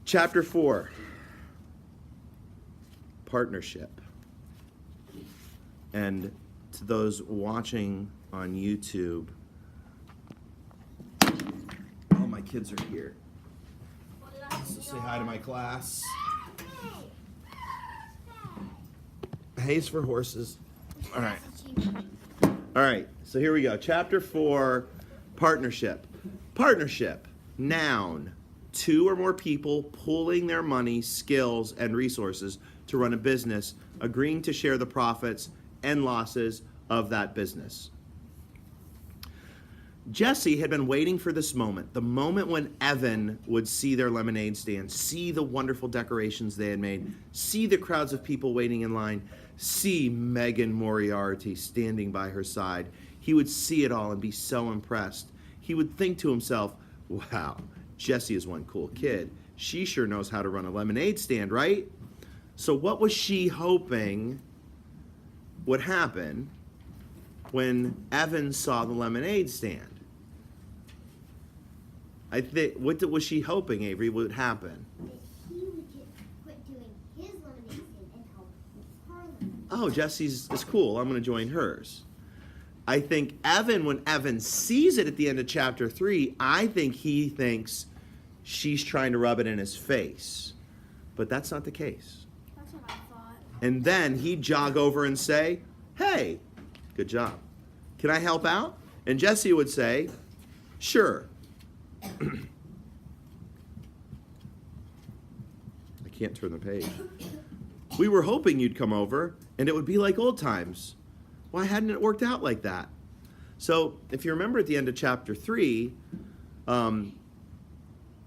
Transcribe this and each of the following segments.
Chapter 4, partnership. And to those watching on YouTube, all my kids are here. So say hi to my class. Hay's for horses. All right. All right, so here we go. Chapter 4, partnership. Partnership, noun. 2 or more people pooling their money, skills, and resources to run a business, agreeing to share the profits and losses of that business. Jesse had been waiting for this moment, the moment when Evan would see their lemonade stand, see the wonderful decorations they had made, see the crowds of people waiting in line, see Megan Moriarty standing by her side. He would see it all and be so impressed. He would think to himself, wow, Jessie is one cool kid. She sure knows how to run a lemonade stand, right? So what was she hoping would happen when Evan saw the lemonade stand? I think, what was she hoping, Avery, would happen? That he would just quit doing his lemonade stand and help Harlan. Oh, Jessie's is cool. I'm going to join hers. I think Evan, when Evan sees it at the end of chapter 3, I think he thinks she's trying to rub it in his face. But that's not the case. That's what I thought. And then he'd jog over and say, hey, good job. Can I help out? And Jessie would say, sure. I can't turn the page. We were hoping you'd come over and it would be like old times. Why hadn't it worked out like that? So if you remember at the end of chapter 3,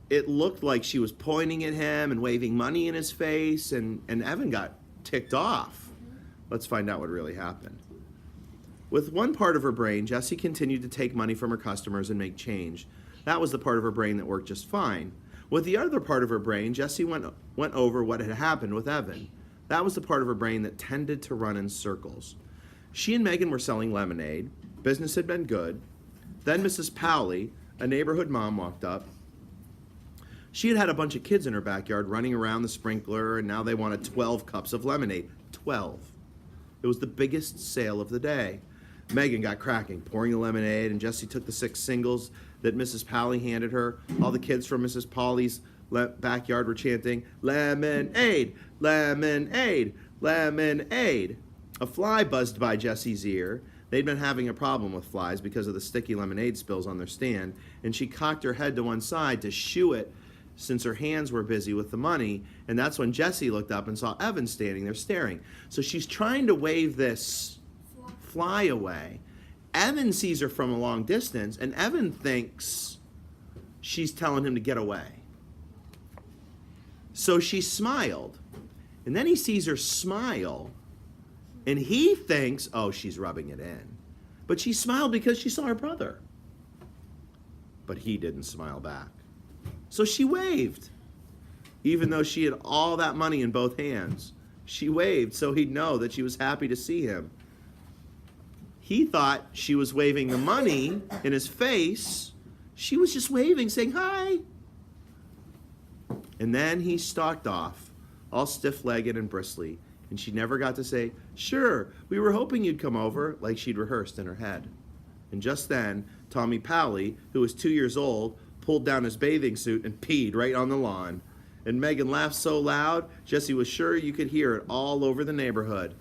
it looked like she was pointing at him and waving money in his face, and Evan got ticked off. Let's find out what really happened. With one part of her brain, Jessie continued to take money from her customers and make change. That was the part of her brain that worked just fine. With the other part of her brain, Jessie went over what had happened with Evan. That was the part of her brain that tended to run in circles. She and Megan were selling lemonade. Business had been good. Then Mrs. Powley, a neighborhood mom, walked up. She had had a bunch of kids in her backyard running around the sprinkler, and now they wanted 12 cups of lemonade. 12. It was the biggest sale of the day. Megan got cracking, pouring the lemonade, and Jessie took the 6 singles that Mrs. Powley handed her. All the kids from Mrs. Powley's backyard were chanting, lemonade, lemonade, lemonade. A fly buzzed by Jessie's ear. They'd been having a problem with flies because of the sticky lemonade spills on their stand, and she cocked her head to one side to shoo it since her hands were busy with the money, and that's when Jessie looked up and saw Evan standing there staring. So she's trying to wave this fly away. Evan sees her from a long distance, and Evan thinks she's telling him to get away. So she smiled, and then he sees her smile, and he thinks, oh, she's rubbing it in. But she smiled because she saw her brother. But he didn't smile back. So she waved. Even though she had all that money in both hands, she waved so he'd know that she was happy to see him. He thought she was waving the money in his face. She was just waving, saying hi. And then he stalked off, all stiff-legged and bristly, and she never got to say, sure, we were hoping you'd come over, like she'd rehearsed in her head. And just then, Tommy Powley, who was 2 years old, pulled down his bathing suit and peed right on the lawn. And Megan laughed so loud, Jessie was sure you could hear it all over the neighborhood.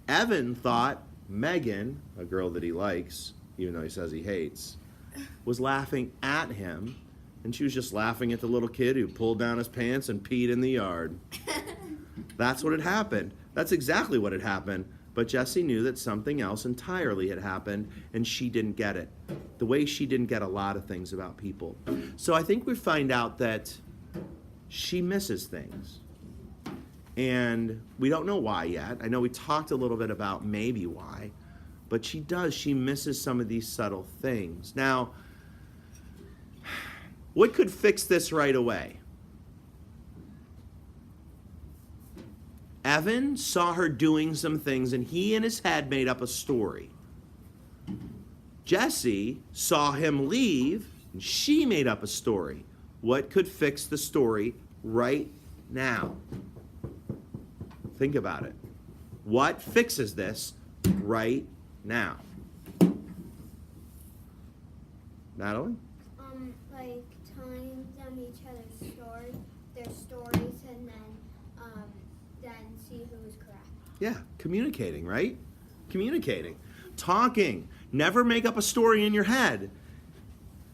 Evan thought Megan, a girl that he likes, even though he says he hates, was laughing at him, and she was just laughing at the little kid who pulled down his pants and peed in the yard. That's what had happened. That's exactly what had happened. But Jessie knew that something else entirely had happened, and she didn't get it. The way she didn't get a lot of things about people. So I think we find out that she misses things. And we don't know why yet. I know we talked a little bit about maybe why, but she does. She misses some of these subtle things. Now, what could fix this right away? Evan saw her doing some things, and he in his head made up a story. Jessie saw him leave, and she made up a story. What could fix the story right now? Think about it. What fixes this right now? Madeline? Like telling them each other's their stories, and then see who is correct. Yeah, communicating, right? Communicating. Talking. Never make up a story in your head.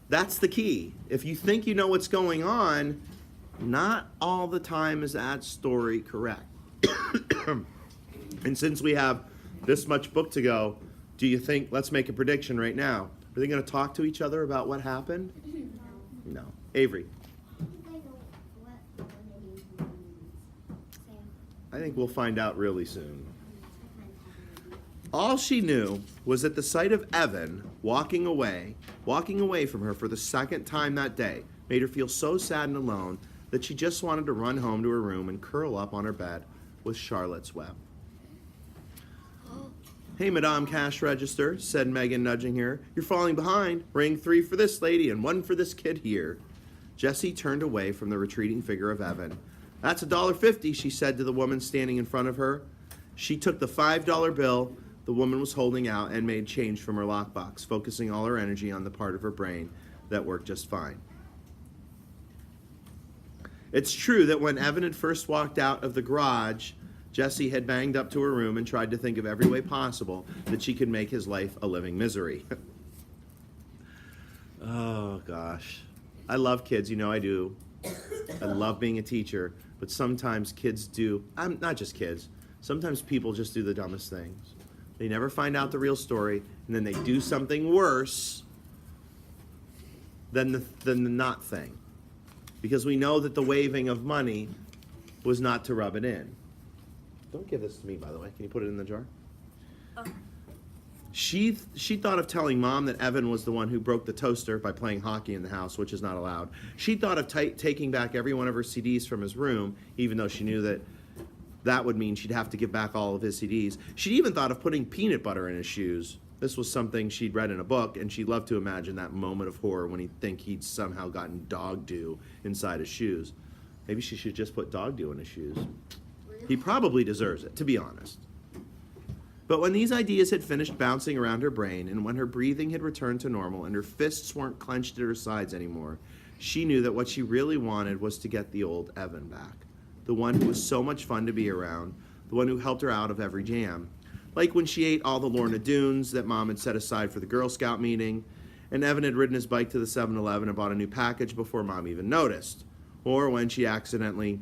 That's the key. If you think you know what's going on, not all the time is that story correct. And since we have this much book to go, do you think, let's make a prediction right now. Are they going to talk to each other about what happened? No. Avery? I know what elimination means. Same. I think we'll find out really soon. All she knew was that the sight of Evan walking away from her for the second time that day, made her feel so sad and alone that she just wanted to run home to her room and curl up on her bed with Charlotte's Web. Hey, Madame Cash Register, said Megan, nudging her. You're falling behind. Ring 3 for this lady and 1 for this kid here. Jessie turned away from the retreating figure of Evan. That's $1.50, she said to the woman standing in front of her. She took the $5 bill the woman was holding out and made change from her lockbox, focusing all her energy on the part of her brain that worked just fine. It's true that when Evan had first walked out of the garage, Jessie had banged up to her room and tried to think of every way possible that she could make his life a living misery. Oh, gosh. I love kids, you know I do. I love being a teacher, but sometimes kids do, not just kids, sometimes people just do the dumbest things. They never find out the real story, and then they do something worse than the not thing. Because we know that the waving of money was not to rub it in. Don't give this to me, by the way. Can you put it in the jar? Oh. She thought of telling Mom that Evan was the one who broke the toaster by playing hockey in the house, which is not allowed. She thought of taking back every one of her CDs from his room, even though she knew that would mean she'd have to give back all of his CDs. She even thought of putting peanut butter in his shoes. This was something she'd read in a book, and she'd love to imagine that moment of horror when he'd think he'd somehow gotten dog dew inside his shoes. Maybe she should just put dog dew in his shoes. He probably deserves it, to be honest. But when these ideas had finished bouncing around her brain, and when her breathing had returned to normal and her fists weren't clenched at her sides anymore, she knew that what she really wanted was to get the old Evan back. The one who was so much fun to be around, the one who helped her out of every jam. Like when she ate all the Lorna Doones that Mom had set aside for the Girl Scout meeting, and Evan had ridden his bike to the 7-Eleven and bought a new package before Mom even noticed. Or when she accidentally,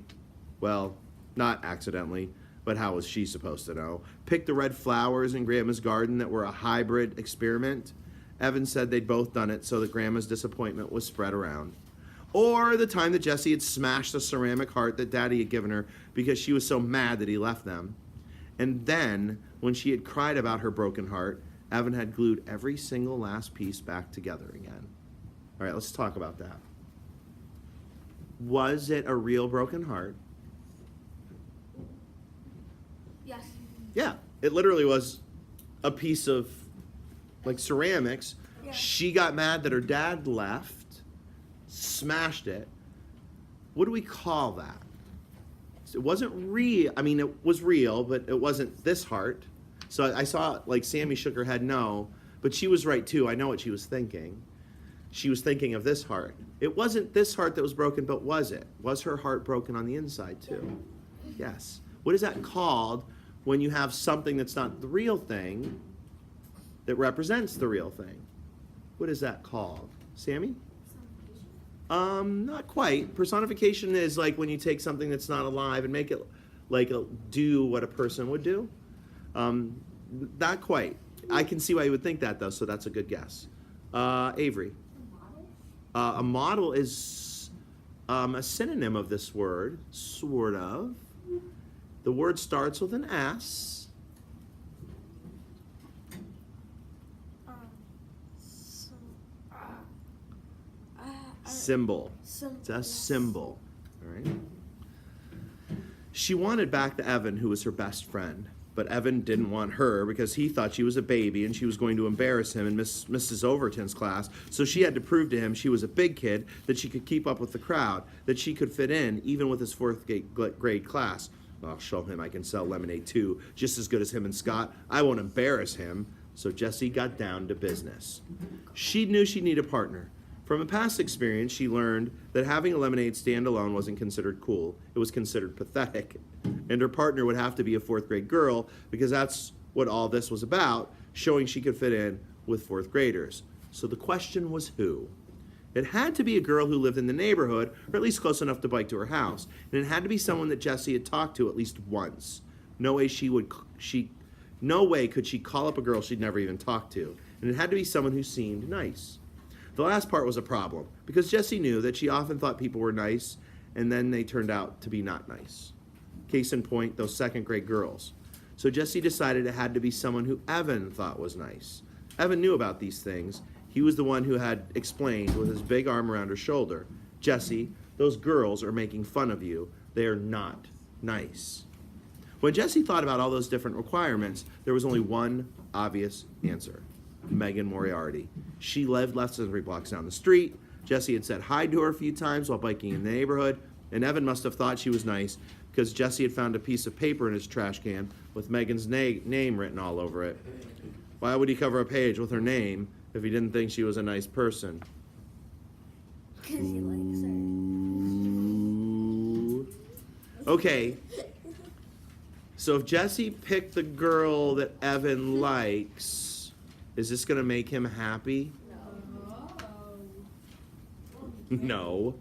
well, not accidentally, but how was she supposed to know, picked the red flowers in Grandma's garden that were a hybrid experiment. Evan said they'd both done it so that Grandma's disappointment was spread around. Or the time that Jessie had smashed the ceramic heart that Daddy had given her because she was so mad that he left them. And then, when she had cried about her broken heart, Evan had glued every single last piece back together again. All right, let's talk about that. Was it a real broken heart? Yes. Yeah, it literally was a piece of, like, ceramics. Yeah. She got mad that her dad left, smashed it. What do we call that? It wasn't real. I mean, it was real, but it wasn't this heart. So I saw, like, Sammy shook her head no, but she was right, too. I know what she was thinking. She was thinking of this heart. It wasn't this heart that was broken, but was it? Was her heart broken on the inside, too? Yes. What is that called when you have something that's not the real thing that represents the real thing? What is that called? Sammy? Not quite. Personification is like when you take something that's not alive and make it like do what a person would do. Not quite. I can see why you would think that, though, so that's a good guess. Avery. A model is a synonym of this word, sort of. The word starts with an S. Symbol. It's a symbol. All right. She wanted back the Evan who was her best friend. But Evan didn't want her because he thought she was a baby and she was going to embarrass him in Mrs. Overton's class. So she had to prove to him she was a big kid, that she could keep up with the crowd, that she could fit in even with his fourth grade class. I'll show him I can sell lemonade too, just as good as him and Scott. I won't embarrass him. So Jessie got down to business. She knew she needed a partner. From a past experience, she learned that having a lemonade stand alone wasn't considered cool. It was considered pathetic. And her partner would have to be a fourth grade girl because that's what all this was about, showing she could fit in with fourth graders. So the question was who? It had to be a girl who lived in the neighborhood, or at least close enough to bike to her house. And it had to be someone that Jessie had talked to at least once. No way could she call up a girl she'd never even talked to. And it had to be someone who seemed nice. The last part was a problem, because Jessie knew that she often thought people were nice, and then they turned out to be not nice. Case in point, those second grade girls. So Jessie decided it had to be someone who Evan thought was nice. Evan knew about these things. He was the one who had explained with his big arm around her shoulder, Jessie, those girls are making fun of you. They are not nice. When Jessie thought about all those different requirements, there was only one obvious answer. Megan Moriarty. She lived less than 3 blocks down the street. Jessie had said hi to her a few times while biking in the neighborhood, and Evan must have thought she was nice because Jessie had found a piece of paper in his trash can with Megan's name written all over it. Why would he cover a page with her name if he didn't think she was a nice person? Because he likes her. Ooh. Okay. So if Jessie picked the girl that Evan likes, is this going to make him happy? No.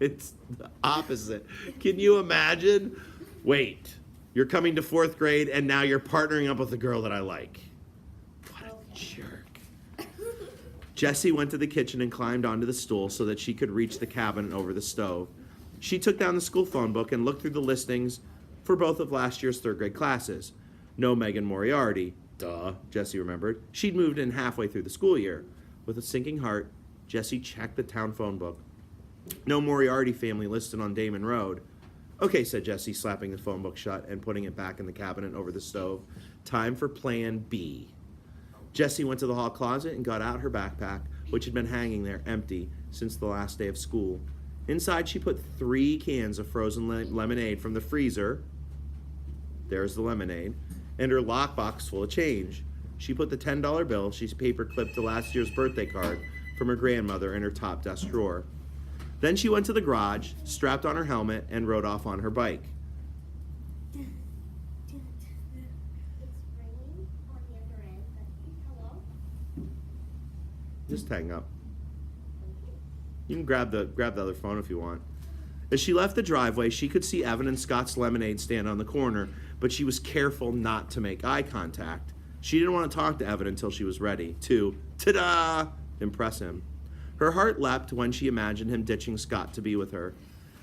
It's the opposite. Can you imagine? Wait, you're coming to 4th grade and now you're partnering up with the girl that I like. What a jerk. Jessie went to the kitchen and climbed onto the stool so that she could reach the cabinet over the stove. She took down the school phone book and looked through the listings for both of last year's 3rd grade classes. No Megan Moriarty. Duh, Jessie remembered. She'd moved in halfway through the school year. With a sinking heart, Jessie checked the town phone book. No Moriarty family listed on Damon Road. Okay, said Jessie, slapping the phone book shut and putting it back in the cabinet over the stove. Time for plan B. Jessie went to the hall closet and got out her backpack, which had been hanging there empty since the last day of school. Inside, she put 3 cans of frozen lemonade from the freezer. There's the lemonade. And her lockbox full of change. She put the $10 bill she's paper clipped to last year's birthday card from her grandmother in her top desk drawer. Then she went to the garage, strapped on her helmet, and rode off on her bike. It's ringing on the other end. Hello? Just hang up. You can grab the other phone if you want. As she left the driveway, she could see Evan and Scott's lemonade stand on the corner, but she was careful not to make eye contact. She didn't want to talk to Evan until she was ready to, ta-da, impress him. Her heart leapt when she imagined him ditching Scott to be with her.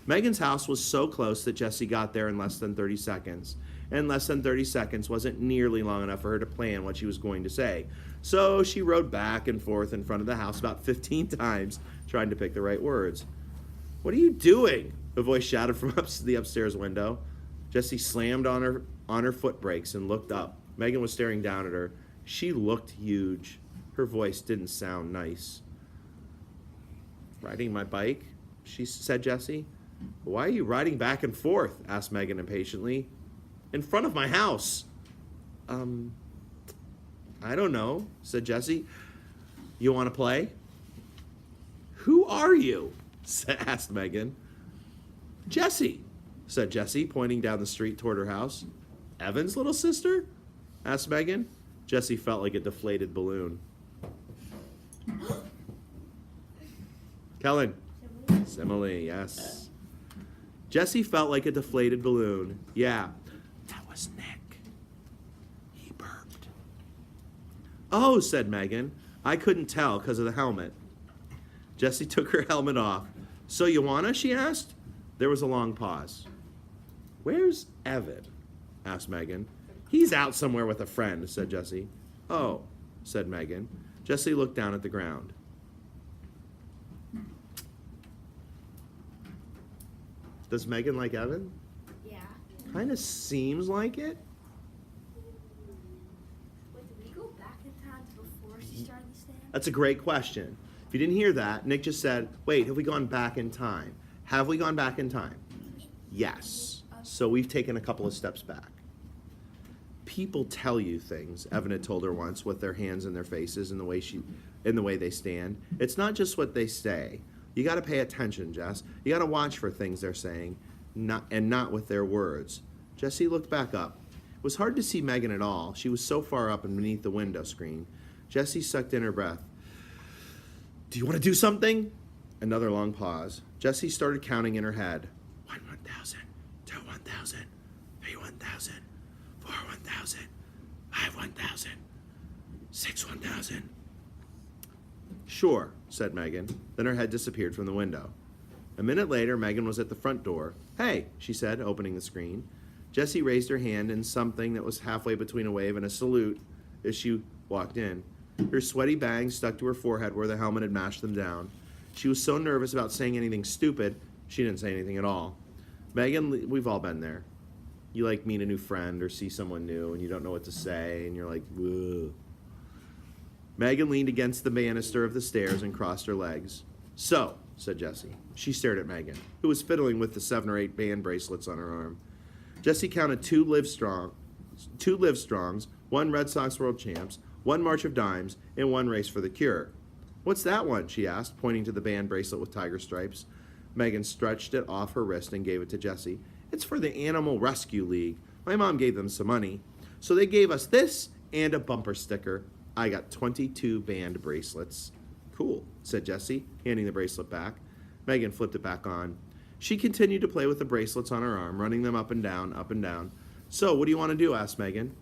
Megan's house was so close that Jessie got there in less than 30 seconds. And less than 30 seconds wasn't nearly long enough for her to plan what she was going to say. So she rode back and forth in front of the house about 15 times, trying to pick the right words. What are you doing? A voice shouted from the upstairs window. Jessie slammed on her foot brakes and looked up. Megan was staring down at her. She looked huge. Her voice didn't sound nice. Riding my bike? Said Jessie. Why are you riding back and forth? Asked Megan impatiently. In front of my house. I don't know, said Jessie. You want to play? Who are you? Asked Megan. Jessie, said Jessie, pointing down the street toward her house. Evan's little sister? Asked Megan. Jessie felt like a deflated balloon. Kellen. Simile, yes. Jessie felt like a deflated balloon. Yeah, that was Nick. He burped. Oh, said Megan. I couldn't tell because of the helmet. Jessie took her helmet off. So you wanna? She asked. There was a long pause. Where's Evan? Asked Megan. He's out somewhere with a friend, said Jessie. Oh, said Megan. Jessie looked down at the ground. Does Megan like Evan? Yeah. Kind of seems like it. That's a great question. If you didn't hear that, Nick just said, wait, have we gone back in time? Have we gone back in time? Yes. So we've taken a couple of steps back. People tell you things, Evan had told her once, with their hands in their faces and the way they stand. It's not just what they say. You got to pay attention, Jess. You got to watch for things they're saying, not with their words. Jessie looked back up. It was hard to see Megan at all. She was so far up and beneath the window screen. Jessie sucked in her breath. Do you want to do something? Another long pause. Jessie started counting in her head. 1, 1,000, 2, 1,000, 3, 1,000, 4, 1,000, 5, 1,000, 6, 1,000. Sure, said Megan. Then her head disappeared from the window. A minute later, Megan was at the front door. Hey, she said, opening the screen. Jessie raised her hand in something that was halfway between a wave and a salute as she walked in. Her sweaty bangs stuck to her forehead where the helmet had mashed them down. She was so nervous about saying anything stupid, she didn't say anything at all. Megan, we've all been there. You like meet a new friend or see someone new and you don't know what to say and you're like, whoa. Megan leaned against the banister of the stairs and crossed her legs. So, said Jessie. She stared at Megan, who was fiddling with the 7 or 8 band bracelets on her arm. Jessie counted 2 Livestrongs, 1 Red Sox World Champs, 1 March of Dimes, and 1 Race for the Cure. What's that one? She asked, pointing to the band bracelet with tiger stripes. Megan stretched it off her wrist and gave it to Jessie. It's for the Animal Rescue League. My mom gave them some money. So they gave us this and a bumper sticker. I got 22 band bracelets. Cool, said Jessie, handing the bracelet back. Megan flipped it back on. She continued to play with the bracelets on her arm, running them up and down, up and down. So, what do you want to do? Asked Megan.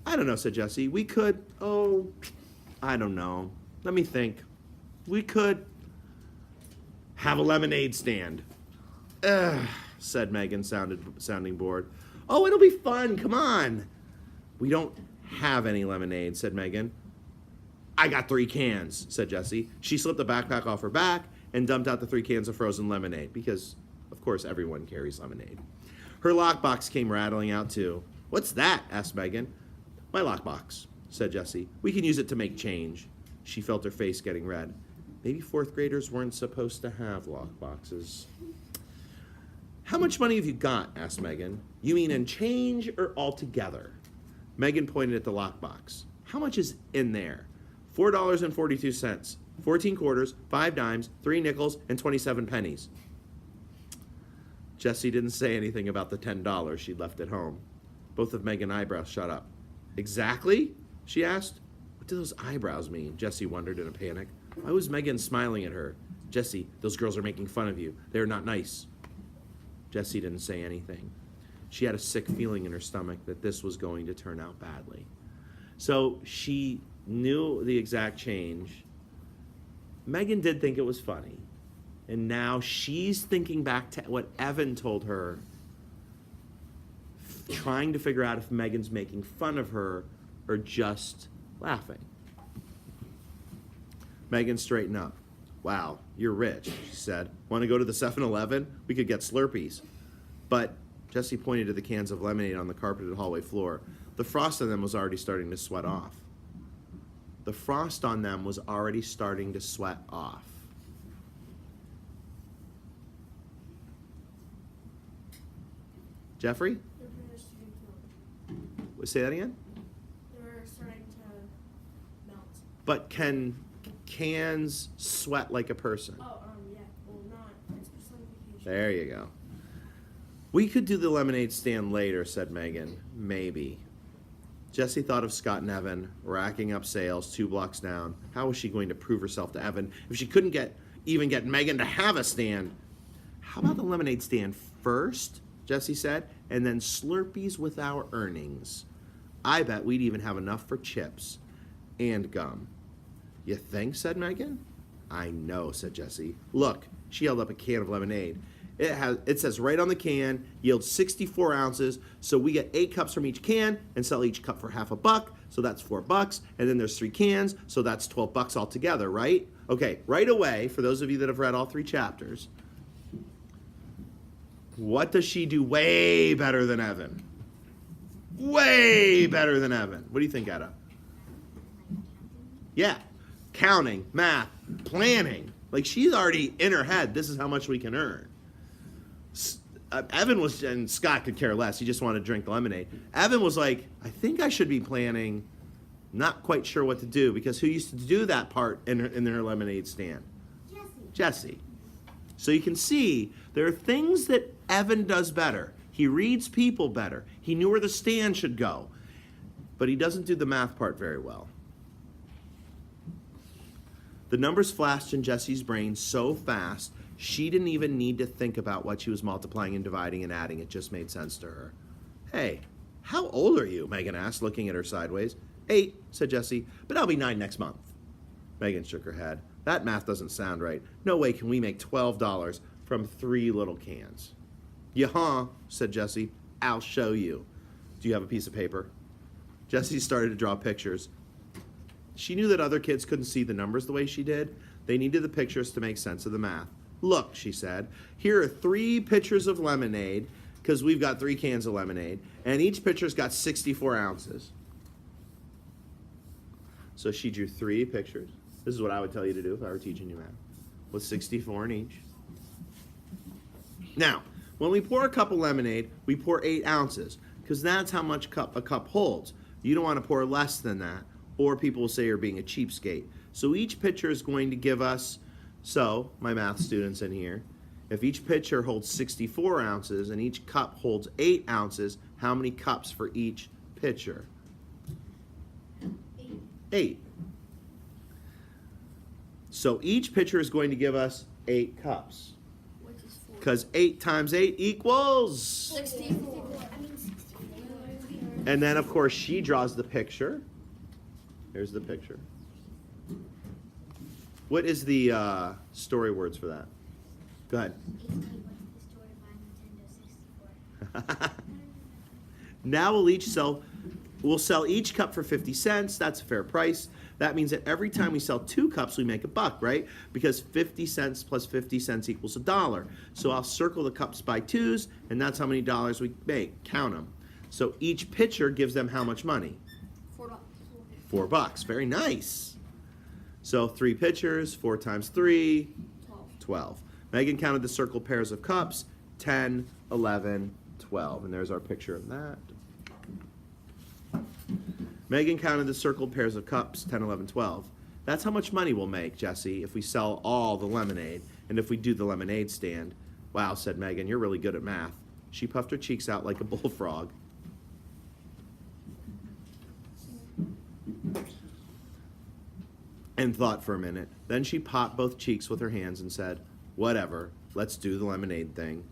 I don't know, said Jessie. We could, I don't know. Let me think. We could have a lemonade stand. Ugh, said Megan, sounding bored. Oh, it'll be fun. Come on. We don't have any lemonade, said Megan. I got 3 cans, said Jessie. She slipped the backpack off her back and dumped out the 3 cans of frozen lemonade because, of course, everyone carries lemonade. Her lockbox came rattling out, too. What's that? Asked Megan. My lockbox, said Jessie. We can use it to make change. She felt her face getting red. Maybe 4th graders weren't supposed to have lockboxes. How much money have you got? Asked Megan. You mean in change or altogether? Megan pointed at the lockbox. How much is in there? $4.42, 14 quarters, 5 dimes, 3 nickels, and 27 pennies. Jessie didn't say anything about the $10 she'd left at home. Both of Megan's eyebrows shot up. Exactly? She asked. What do those eyebrows mean? Jessie wondered in a panic. Why was Megan smiling at her? Jessie, those girls are making fun of you. They're not nice. Jessie didn't say anything. She had a sick feeling in her stomach that this was going to turn out badly. So she knew the exact change. Megan did think it was funny. And now she's thinking back to what Evan told her, trying to figure out if Megan's making fun of her or just laughing. Megan straightened up. Wow, you're rich, she said. Want to go to the 7-Eleven? We could get Slurpees. But Jessie pointed to the cans of lemonade on the carpeted hallway floor. The frost on them was already starting to sweat off. The frost on them was already starting to sweat off. Jeffrey? Say that again? They're starting to melt. But can cans sweat like a person? Oh, yeah. Well, not. It's personification. There you go. We could do the lemonade stand later, said Megan. Maybe. Jessie thought of Scott and Evan racking up sales 2 blocks down. How was she going to prove herself to Evan if she couldn't even get Megan to have a stand? How about the lemonade stand first, Jessie said, and then Slurpees with our earnings. I bet we'd even have enough for chips and gum. You think? Said Megan. I know, said Jessie. Look, she held up a can of lemonade. It says right on the can, yields 64 ounces, so we get 8 cups from each can and sell each cup for $1, so that's $4, and then there's 3 cans, so that's $12 altogether, right? Okay, right away, for those of you that have read all 3 chapters, what does she do way better than Evan? Way better than Evan. What do you think, Etta? Yeah. counting, math, planning. Like she's already in her head, this is how much we can earn. Evan was, and Scott could care less, he just wanted to drink the lemonade. Evan was like, I think I should be planning, not quite sure what to do, because who used to do that part in her lemonade stand? Jesse. So you can see there are things that Evan does better. He reads people better. He knew where the stand should go. But he doesn't do the math part very well. The numbers flashed in Jesse's brain so fast, she didn't even need to think about what she was multiplying and dividing and adding. It just made sense to her. Hey, how old are you? Megan asked, looking at her sideways. 8, said Jesse, but I'll be 9 next month. Megan shook her head. That math doesn't sound right. No way can we make $12 from 3 little cans. Yeah, said Jesse. I'll show you. Do you have a piece of paper? Jesse started to draw pictures. She knew that other kids couldn't see the numbers the way she did. They needed the pictures to make sense of the math. Look, she said, here are 3 pitchers of lemonade, because we've got 3 cans of lemonade, and each pitcher's got 64 ounces. So she drew 3 pictures. This is what I would tell you to do if I were teaching you math, with 64 in each. Now, when we pour a cup of lemonade, we pour 8 ounces, because that's how much a cup holds. You don't want to pour less than that, or people will say you're being a cheapskate. So each pitcher is going to give us, so my math students in here, if each pitcher holds 64 ounces and each cup holds 8 ounces, how many cups for each pitcher? 8. So each pitcher is going to give us 8 cups. Which is 4. Because 8 times 8 equals... 64. And then, of course, she draws the picture. Here's the picture. What is the story words for that? Go ahead. Now we'll sell each cup for 50 cents. That's a fair price. That means that every time we sell 2 cups, we make $1, right? Because 50 cents plus 50 cents equals $1. So I'll circle the cups by 2s, and that's how many dollars we make. Count them. So each pitcher gives them how much money? $4. $4. Very nice. So 3 pitchers, 4 times 3, 12. Megan counted the circled pairs of cups, 10, 11, 12. And there's our picture of that. Megan counted the circled pairs of cups, 10, 11, 12. That's how much money we'll make, Jesse, if we sell all the lemonade and if we do the lemonade stand. Wow, said Megan, you're really good at math. She puffed her cheeks out like a bullfrog. And thought for a minute. Then she popped both cheeks with her hands and said, whatever, let's do the lemonade thing.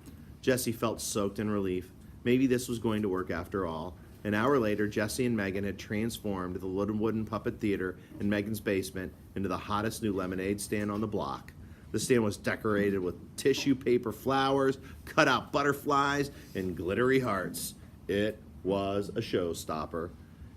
Jesse felt soaked in relief. Maybe this was going to work after all. An hour later, Jesse and Megan had transformed the little wooden puppet theater in Megan's basement into the hottest new lemonade stand on the block. The stand was decorated with tissue paper flowers, cut out butterflies, and glittery hearts. It was a showstopper.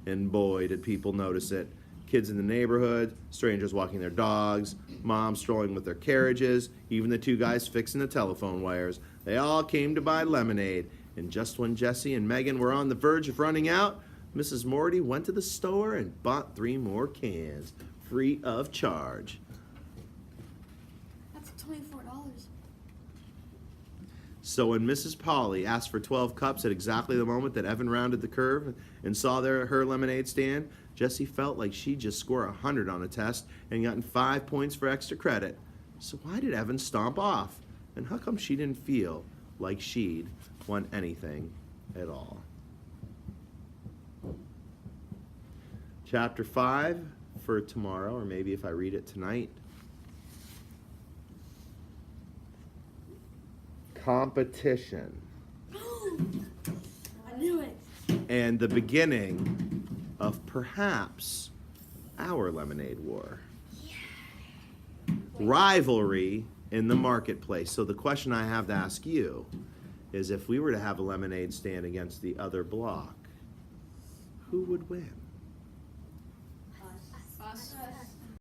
And boy, did people notice it. Kids in the neighborhood, strangers walking their dogs, moms strolling with their carriages, even the 2 guys fixing the telephone wires. They all came to buy lemonade. And just when Jesse and Megan were on the verge of running out, Mrs. Morty went to the store and bought 3 more cans, free of charge. That's $24. So when Mrs. Polly asked for 12 cups at exactly the moment that Evan rounded the curve and saw her lemonade stand, Jesse felt like she'd just scored 100 on a test and gotten 5 points for extra credit. So why did Evan stomp off? And how come she didn't feel like she'd won anything at all? Chapter 5 for tomorrow, or maybe if I read it tonight. Competition. I knew it. And the beginning of perhaps our lemonade war. Rivalry in the marketplace. So the question I have to ask you is, if we were to have a lemonade stand against the other block, who would win? Us.